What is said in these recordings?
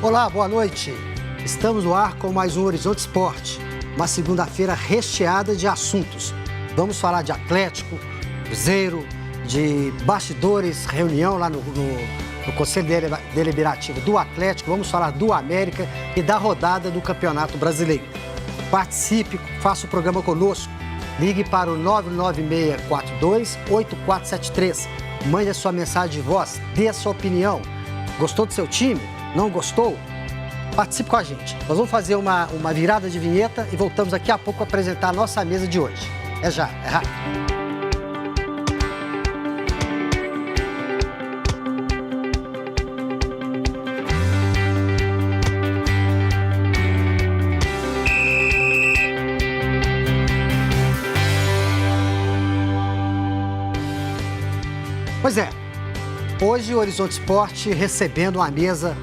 Olá, boa noite. Estamos no ar com mais um Horizonte Esporte, uma segunda-feira recheada de assuntos. Vamos falar de Atlético, Cruzeiro, de bastidores, reunião lá no Conselho Deliberativo do Atlético. Vamos falar do América e da rodada do Campeonato Brasileiro. Participe, faça o programa conosco. Ligue para o 99642-8473. Mande a sua mensagem de voz, dê a sua opinião. Gostou do seu time? Não gostou? Participe com a gente. Nós vamos fazer uma virada de vinheta e voltamos daqui a pouco a apresentar a nossa mesa de hoje. É já, é rápido. Pois é, hoje o Horizonte Esporte recebendo uma mesa,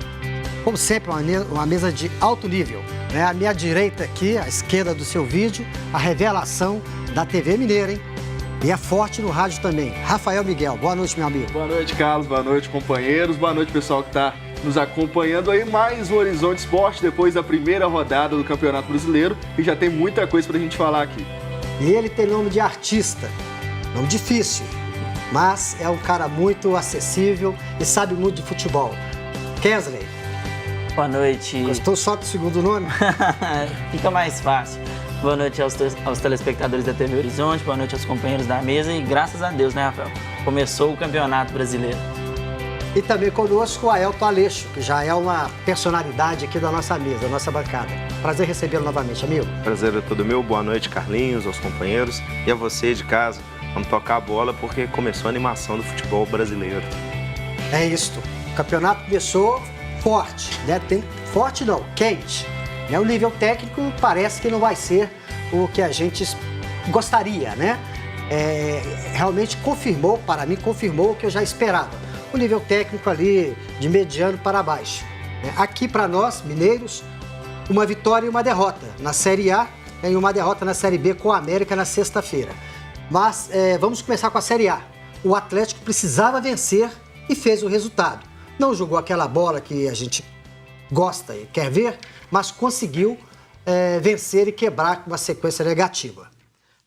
como sempre, uma mesa de alto nível. Né? À minha direita aqui, à esquerda do seu vídeo, a revelação da TV Mineira, hein? E é forte no rádio também. Rafael Miguel, boa noite, meu amigo. Boa noite, Carlos, boa noite, companheiros, boa noite, pessoal que está nos acompanhando aí. Mais um Horizonte Esporte, depois da primeira rodada do Campeonato Brasileiro, e já tem muita coisa pra gente falar aqui. E ele tem nome de artista, nome difícil, mas é um cara muito acessível e sabe muito de futebol. Kesley. Boa noite. Gostou só do segundo nome? Fica mais fácil. Boa noite aos telespectadores da TV Horizonte, boa noite aos companheiros da mesa e graças a Deus, né, Rafael? Começou o Campeonato Brasileiro. E também conosco o Aelton Aleixo, que já é uma personalidade aqui da nossa mesa, da nossa bancada. Prazer recebê-lo novamente, amigo. Prazer é todo meu. Boa noite, Carlinhos, aos companheiros e a você de casa. Vamos tocar a bola porque começou a animação do futebol brasileiro. É isto. O campeonato começou forte, né? Forte não, quente. Né? O nível técnico parece que não vai ser o que a gente gostaria, né? Realmente confirmou, para mim, confirmou o que eu já esperava. O nível técnico ali de mediano para baixo. Né? Aqui para nós, mineiros, uma vitória e uma derrota na Série A e uma derrota na Série B com o América na sexta-feira. Mas vamos começar com a Série A. O Atlético precisava vencer e fez o resultado. Não jogou aquela bola que a gente gosta e quer ver, mas conseguiu vencer e quebrar com uma sequência negativa.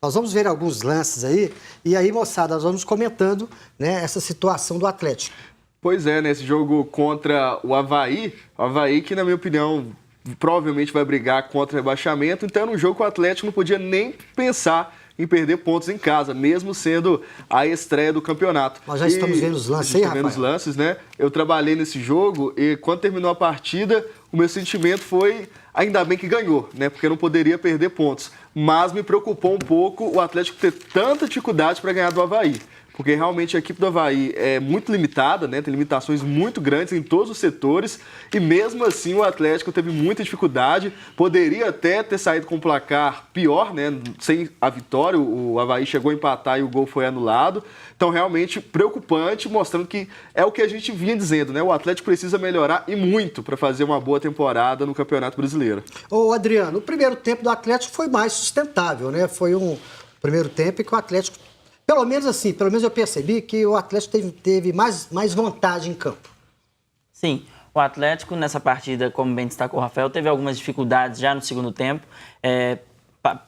Nós vamos ver alguns lances aí, e aí, moçada, nós vamos comentando, né, essa situação do Atlético. Pois é, nesse jogo contra o Avaí que, na minha opinião, provavelmente vai brigar contra o rebaixamento, então era um jogo que o Atlético não podia nem pensar em perder pontos em casa, mesmo sendo a estreia do campeonato. Nós já estamos vendo os lances aí, Rafael? Vendo os lances, né? Eu trabalhei nesse jogo e quando terminou a partida, o meu sentimento foi, ainda bem que ganhou, né? Porque não poderia perder pontos. Mas me preocupou um pouco o Atlético ter tanta dificuldade para ganhar do Avaí. Porque realmente a equipe do Avaí é muito limitada, né? Tem limitações muito grandes em todos os setores e mesmo assim o Atlético teve muita dificuldade, poderia até ter saído com um placar pior, né? Sem a vitória, o Avaí chegou a empatar e o gol foi anulado, então realmente preocupante, mostrando que é o que a gente vinha dizendo, né? O Atlético precisa melhorar e muito para fazer uma boa temporada no Campeonato Brasileiro. Ô Adriano, o primeiro tempo do Atlético foi mais sustentável, né? Foi um primeiro tempo em que o Atlético, pelo menos eu percebi que o Atlético teve mais vontade em campo. Sim, o Atlético nessa partida, como bem destacou o Rafael, teve algumas dificuldades já no segundo tempo.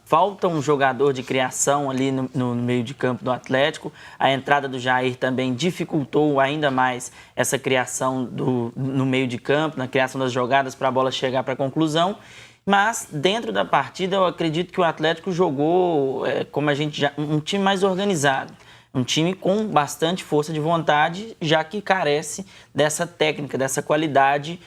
Falta um jogador de criação ali no meio de campo do Atlético. A entrada do Jair também dificultou ainda mais essa criação no meio de campo, na criação das jogadas para a bola chegar para a conclusão. Mas, dentro da partida, eu acredito que o Atlético jogou um time mais organizado. Um time com bastante força de vontade, já que carece dessa técnica, dessa qualidade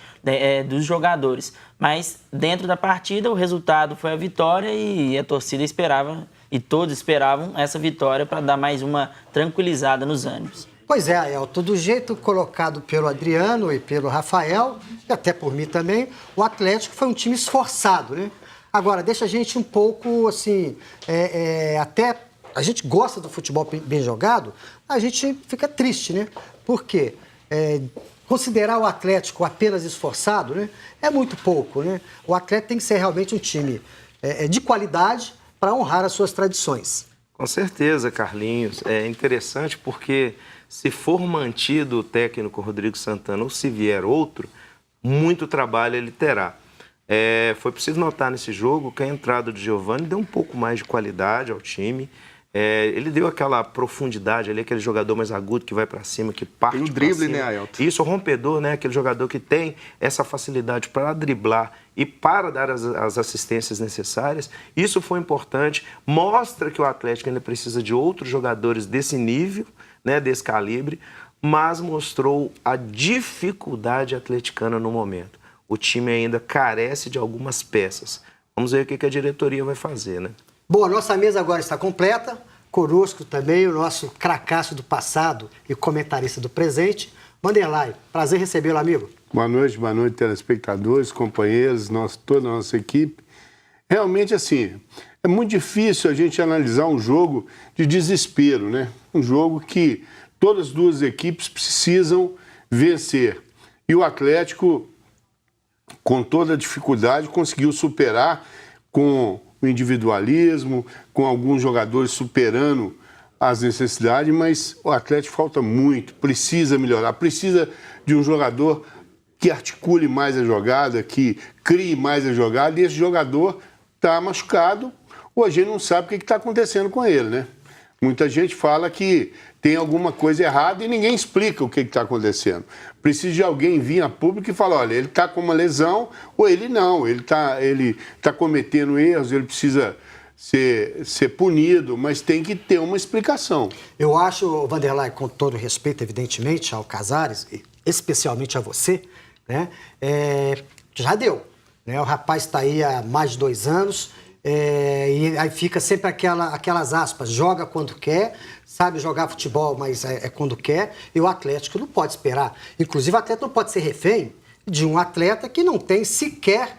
dos jogadores. Mas, dentro da partida, o resultado foi a vitória e a torcida esperava, e todos esperavam essa vitória para dar mais uma tranquilizada nos ânimos. Pois é, Aelton, do jeito colocado pelo Adriano e pelo Rafael, e até por mim também, o Atlético foi um time esforçado, né? Agora, deixa a gente um pouco, assim, até a gente gosta do futebol bem jogado, a gente fica triste, né? Porque considerar o Atlético apenas esforçado, né, é muito pouco, né? O Atlético tem que ser realmente um time de qualidade para honrar as suas tradições. Com certeza, Carlinhos. É interessante porque se for mantido o técnico Rodrigo Santana ou se vier outro, muito trabalho ele terá. Foi preciso notar nesse jogo que a entrada do Giovani deu um pouco mais de qualidade ao time. Ele deu aquela profundidade ali, aquele jogador mais agudo que vai para cima, que parte Tem um drible, né, Ailton? Isso, o rompedor, né? Aquele jogador que tem essa facilidade para driblar e para dar as assistências necessárias. Isso foi importante. Mostra que o Atlético ainda precisa de outros jogadores desse nível, né, desse calibre, mas mostrou a dificuldade atleticana no momento. O time ainda carece de algumas peças. Vamos ver o que a diretoria vai fazer, né? Bom, a nossa mesa agora está completa. Conosco também o nosso cracaço do passado e comentarista do presente, Vanderlei. Prazer recebê-lo, amigo. Boa noite, telespectadores, companheiros, toda a nossa equipe. Realmente, assim, é muito difícil a gente analisar um jogo de desespero, né? Um jogo que todas as duas equipes precisam vencer. E o Atlético, com toda a dificuldade, conseguiu superar com o individualismo, com alguns jogadores superando as necessidades, mas o Atlético falta muito, precisa melhorar, precisa de um jogador que articule mais a jogada, que crie mais a jogada, e esse jogador está machucado, ou a gente não sabe o que está acontecendo com ele, né? Muita gente fala que tem alguma coisa errada e ninguém explica o que está acontecendo. Precisa de alguém vir a público e falar, olha, ele está com uma lesão ou ele não, ele tá cometendo erros, ele precisa ser punido, mas tem que ter uma explicação. Eu acho, Vanderlei, com todo respeito, evidentemente, ao Casares, especialmente a você, né, já deu. Né? O rapaz está aí há mais de 2 anos, e aí fica sempre aquelas aspas, joga quando quer, sabe jogar futebol, mas é quando quer, e o Atlético não pode esperar. Inclusive, o atleta não pode ser refém de um atleta que não tem sequer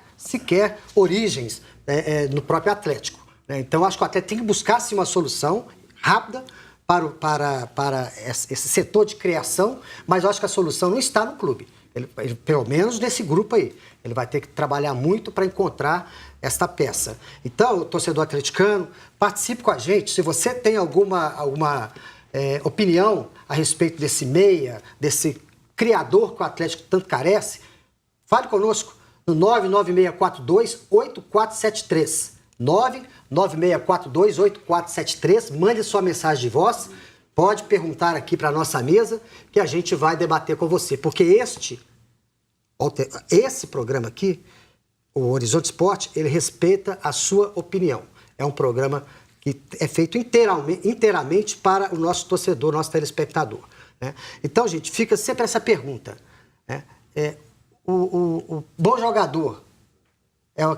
origens no próprio Atlético. Né? Então, acho que o atleta tem que buscar-se uma solução rápida para esse setor de criação, mas eu acho que a solução não está no clube. Ele, pelo menos nesse grupo aí. Ele vai ter que trabalhar muito para encontrar esta peça. Então, torcedor atleticano, participe com a gente. Se você tem alguma opinião a respeito desse meia, desse criador que o Atlético tanto carece, fale conosco no 99642-8473. 99642-8473. Mande sua mensagem de voz. Pode perguntar aqui para a nossa mesa que a gente vai debater com você. Porque esse programa aqui, o Horizonte Esporte, ele respeita a sua opinião. É um programa que é feito inteiramente para o nosso torcedor, nosso telespectador. Né? Então, gente, fica sempre essa pergunta. Né? O bom jogador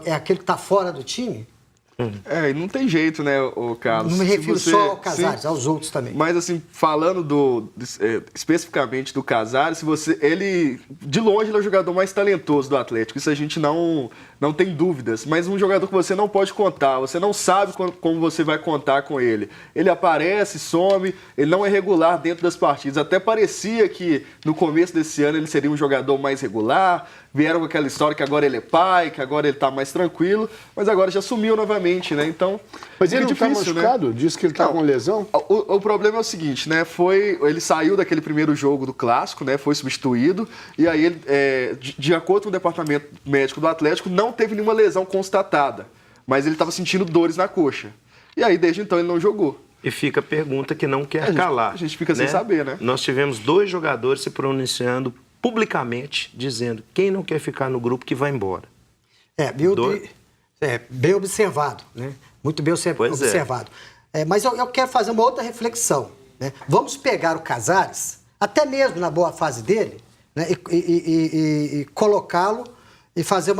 é aquele que está fora do time? E não tem jeito, né, o Carlos? Não me refiro só ao Casares, aos outros também. Mas, assim, falando especificamente do Casares, ele, de longe, ele é o jogador mais talentoso do Atlético. Isso a gente não tem dúvidas. Mas um jogador que você não pode contar, você não sabe como você vai contar com ele. Ele aparece, some, ele não é regular dentro das partidas. Até parecia que, no começo desse ano, ele seria um jogador mais regular. Vieram com aquela história que agora ele é pai, que agora ele está mais tranquilo, mas agora já sumiu novamente, né? Então, mas ele não está machucado? Né? Diz que ele está com lesão? O problema é o seguinte, né? Ele saiu daquele primeiro jogo do Clássico, né? Foi substituído, e aí ele, de acordo com o departamento médico do Atlético, não teve nenhuma lesão constatada, mas ele estava sentindo dores na coxa. E aí, desde então, ele não jogou. E fica a pergunta que não quer calar. A gente fica sem saber, né? Nós tivemos 2 jogadores se pronunciando publicamente, dizendo quem não quer ficar no grupo que vai embora. Bem observado, né? Muito bem observado. Mas eu quero fazer uma outra reflexão. Né? Vamos pegar o Casares, até mesmo na boa fase dele, né? e colocá-lo e fazer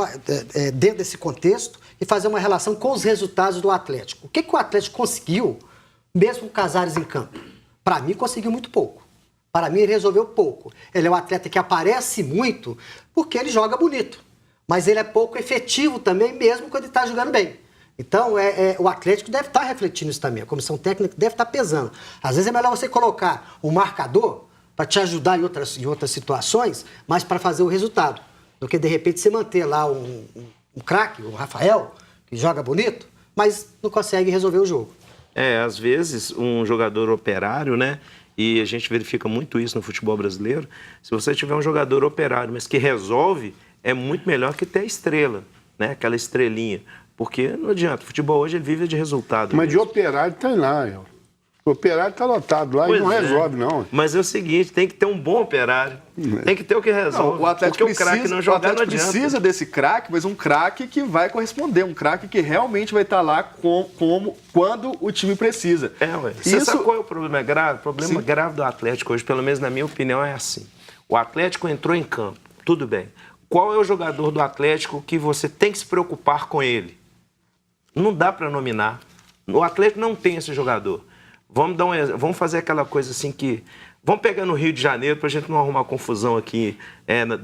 dentro desse contexto e fazer uma relação com os resultados do Atlético. O que o Atlético conseguiu, mesmo com o Casares em campo? Para mim, conseguiu muito pouco. Para mim, ele resolveu pouco. Ele é um atleta que aparece muito porque ele joga bonito. Mas ele é pouco efetivo também, mesmo quando ele está jogando bem. Então, o Atlético deve estar refletindo isso também. A comissão técnica deve estar pesando. Às vezes é melhor você colocar um marcador para te ajudar em outras situações, mas para fazer o resultado. Do que, de repente, você manter lá um craque, o Rafael, que joga bonito, mas não consegue resolver o jogo. Às vezes, um jogador operário, né? E a gente verifica muito isso no futebol brasileiro. Se você tiver um jogador operário, mas que resolve, é muito melhor que ter a estrela, né? Aquela estrelinha. Porque não adianta, o futebol hoje ele vive de resultado. Mas de Operário tem lá, o Operário está lotado lá Pois e não é. resolve, não. Mas é o seguinte, tem que ter um bom Operário. Tem que ter o que resolve. O Atlético porque o craque não jogar, não adianta. precisa desse craque, mas um craque que vai corresponder, um craque que realmente vai estar lá quando o time precisa. Ué. Você sabe qual é o problema grave? O problema Sim. grave do Atlético hoje, pelo menos na minha opinião, é assim. O Atlético entrou em campo, tudo bem. Qual é o jogador do Atlético que você tem que se preocupar com ele? Não dá para nominar. O Atlético não tem esse jogador. Vamos fazer aquela coisa assim que... Vamos pegar no Rio de Janeiro para a gente não arrumar confusão aqui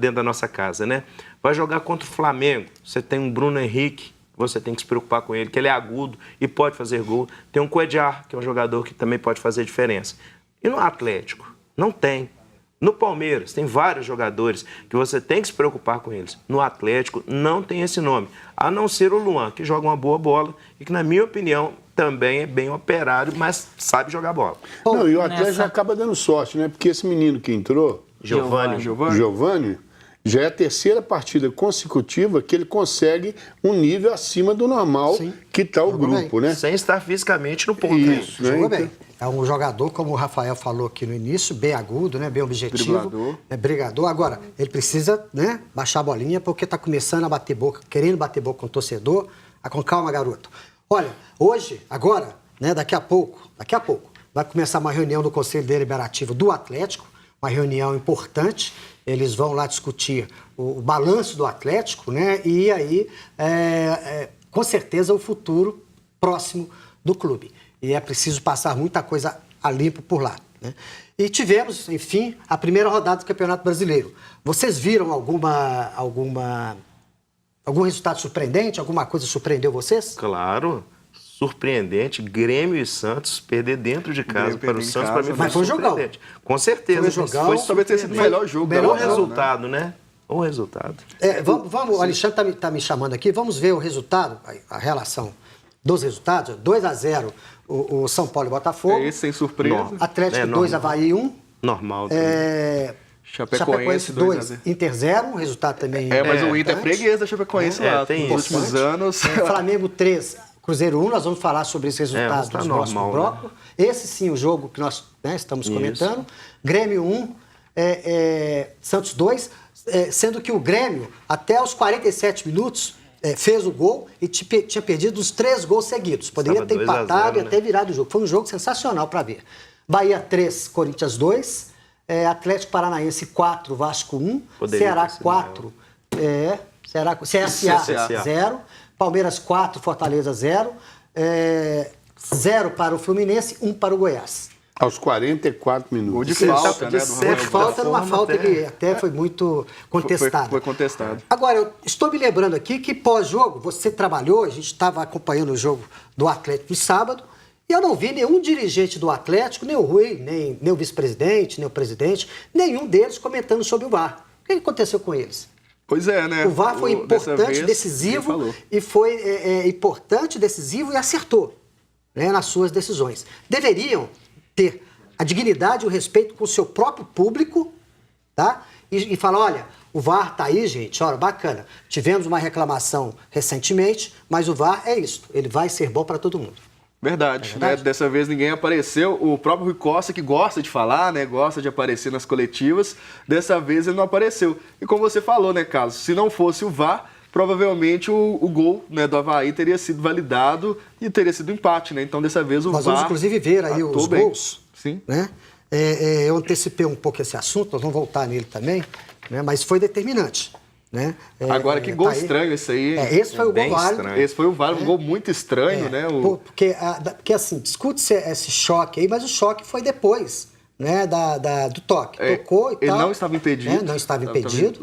dentro da nossa casa, né? Vai jogar contra o Flamengo. Você tem um Bruno Henrique, você tem que se preocupar com ele, que ele é agudo e pode fazer gol. Tem um Cuéllar, que é um jogador que também pode fazer diferença. E no Atlético? Não tem. No Palmeiras, tem vários jogadores que você tem que se preocupar com eles. No Atlético, não tem esse nome. A não ser o Luan, que joga uma boa bola e que, na minha opinião, também é bem operário, mas sabe jogar bola. Não, e o Atlético acaba dando sorte, né? Porque esse menino que entrou, Giovani, já é a terceira partida consecutiva que ele consegue um nível acima do normal que está o grupo, né? Sem estar fisicamente no ponto. Isso, né? Jogou bem. É um jogador, como o Rafael falou aqui no início, bem agudo, né? Bem objetivo. Brigador. Agora, ele precisa, né, baixar a bolinha porque está começando a bater boca, querendo bater boca com o torcedor. Com calma, garoto. Olha, hoje, agora, né, daqui a pouco, vai começar uma reunião do Conselho Deliberativo do Atlético, uma reunião importante. Eles vão lá discutir o balanço do Atlético, né? E aí, com certeza, o futuro próximo do clube. E é preciso passar muita coisa a limpo por lá, né? E tivemos, enfim, a primeira rodada do Campeonato Brasileiro. Vocês viram algum resultado surpreendente? Alguma coisa surpreendeu vocês? Claro. Surpreendente, Grêmio e Santos perder dentro de casa para o Santos, para mim Mas foi um jogão. Com certeza. Foi um jogão. Foi talvez tenha sido o melhor jogo. Melhor resultado, né? O resultado. Vamos, o Alexandre está me chamando aqui, vamos ver o resultado, a relação dos resultados. 2-0 o São Paulo e Botafogo. Esse sem surpresa. Atlético 2, Avaí 1. Normal. Chapecoense 2, Inter 0, um resultado também mas o Inter é freguês da Chapecoense lá. Tem nos últimos anos. Flamengo 3, Cruzeiro 1, nós vamos falar sobre esse resultado no próximo bloco. Né? Esse sim, o jogo que nós estamos comentando. Grêmio 1, Santos 2, sendo que o Grêmio, até os 47 minutos, fez o gol e tinha perdido os 3 gols seguidos. Poderia ter empatado e até virado o jogo. Foi um jogo sensacional para ver. Bahia 3, Corinthians 2, Atlético Paranaense 4, Vasco 1, Ceará 4, CSA 0, Palmeiras 4, Fortaleza 0, 0 para o Fluminense, 1 para o Goiás. Aos 44 minutos. Gol de falta, né? Falta numa falta que até foi muito contestada. Foi contestado. Agora, eu estou me lembrando aqui que pós-jogo, você trabalhou, a gente estava acompanhando o jogo do Atlético no sábado, e eu não vi nenhum dirigente do Atlético, nem o Rui, nem o vice-presidente, nem o presidente, nenhum deles comentando sobre o VAR. O que aconteceu com eles? Pois é, né? O VAR foi importante, decisivo, e foi importante, decisivo e acertou, né, nas suas decisões. Deveriam ter a dignidade e o respeito com o seu próprio público, tá? E falar, olha, o VAR tá aí, gente, olha, bacana. Tivemos uma reclamação recentemente, mas o VAR é isso, ele vai ser bom para todo mundo. Verdade, né? Dessa vez ninguém apareceu. O próprio Rui Costa, que gosta de falar, né? Gosta de aparecer nas coletivas, dessa vez ele não apareceu. E como você falou, né, Carlos? Se não fosse o VAR, provavelmente o gol, né, do Avaí teria sido validado e teria sido empate, né? Então dessa vez o Nós VAR... vamos inclusive ver aí os gols. Sim. Né? Eu antecipei um pouco esse assunto, nós vamos voltar nele também, né? Mas foi determinante. Né? Agora, que gol estranho esse aí. Esse foi o gol válido. Esse foi o válido, um gol muito estranho, né? Porque assim, discute-se esse choque aí, mas o choque foi depois, né, do toque. Tocou e tal. Ele não estava impedido. Né? Não estava impedido.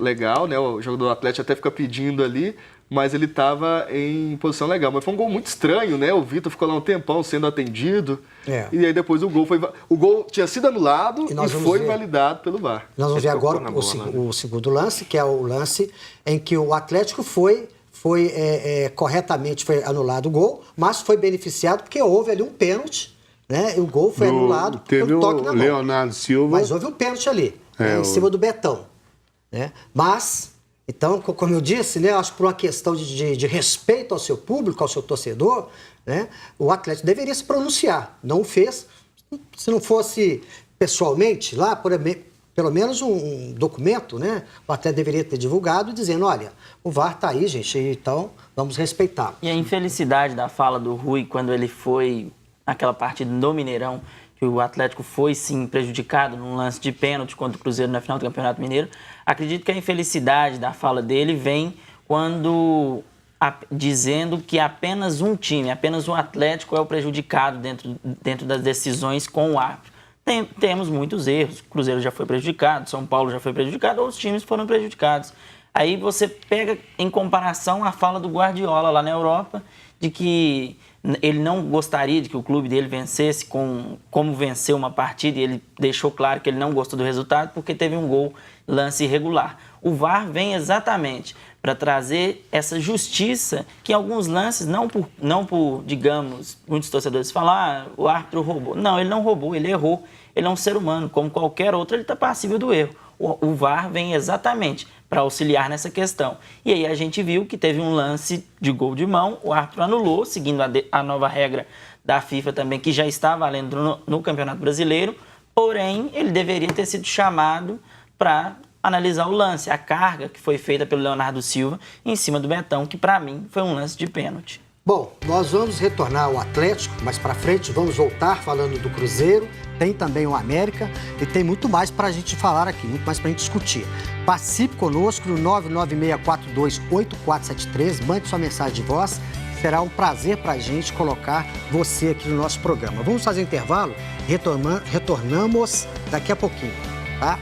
Legal, né? O jogador do Atlético até fica pedindo ali, mas ele estava em posição legal. Mas foi um gol muito estranho, né? O Vitor ficou lá um tempão sendo atendido. E aí depois o gol tinha sido anulado e foi validado pelo VAR. Nós vamos ver agora o segundo lance, que é o lance em que o Atlético corretamente foi anulado o gol, mas foi beneficiado porque houve ali um pênalti, né? E o gol foi anulado teve pelo toque na mão. Leonardo Silva. Mas houve um pênalti ali, em cima do Betão, né? Mas Então, como eu disse, né, acho que por uma questão de respeito ao seu público, ao seu torcedor, né, o Atlético deveria se pronunciar. Não o fez. Se não fosse pessoalmente lá, pelo menos um documento, né, o Atlético deveria ter divulgado dizendo, olha, o VAR está aí, gente, então vamos respeitá-lo. E a infelicidade da fala do Rui quando ele foi naquela partida no Mineirão, que o Atlético foi, sim, prejudicado num lance de pênalti contra o Cruzeiro na final do Campeonato Mineiro. Acredito que a infelicidade da fala dele vem quando dizendo que apenas um time, apenas um Atlético é o prejudicado dentro das decisões com o árbitro. Temos muitos erros, o Cruzeiro já foi prejudicado, São Paulo já foi prejudicado, outros times foram prejudicados. Aí você pega em comparação a fala do Guardiola lá na Europa, de que ele não gostaria de que o clube dele vencesse como venceu uma partida, e ele deixou claro que ele não gostou do resultado porque teve um gol, lance irregular. O VAR vem exatamente para trazer essa justiça que em alguns lances, não por, digamos, muitos torcedores falam, o árbitro roubou. Não, ele não roubou, ele errou. Ele é um ser humano, como qualquer outro, ele está passível do erro. O VAR vem exatamente para auxiliar nessa questão. E aí a gente viu que teve um lance de gol de mão, o árbitro anulou, seguindo a nova regra da FIFA também, que já está valendo no Campeonato Brasileiro, porém ele deveria ter sido chamado para analisar o lance, a carga que foi feita pelo Leonardo Silva em cima do Betão, que para mim foi um lance de pênalti. Bom, nós vamos retornar ao Atlético, mais para frente vamos voltar falando do Cruzeiro, tem também o América e tem muito mais para a gente falar aqui, muito mais para a gente discutir. Participe conosco no 996428473, mande sua mensagem de voz, será um prazer para a gente colocar você aqui no nosso programa. Vamos fazer um intervalo, retornamos daqui a pouquinho, tá?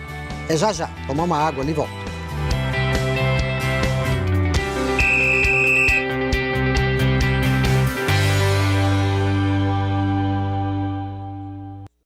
É já, tomar uma água ali e volta.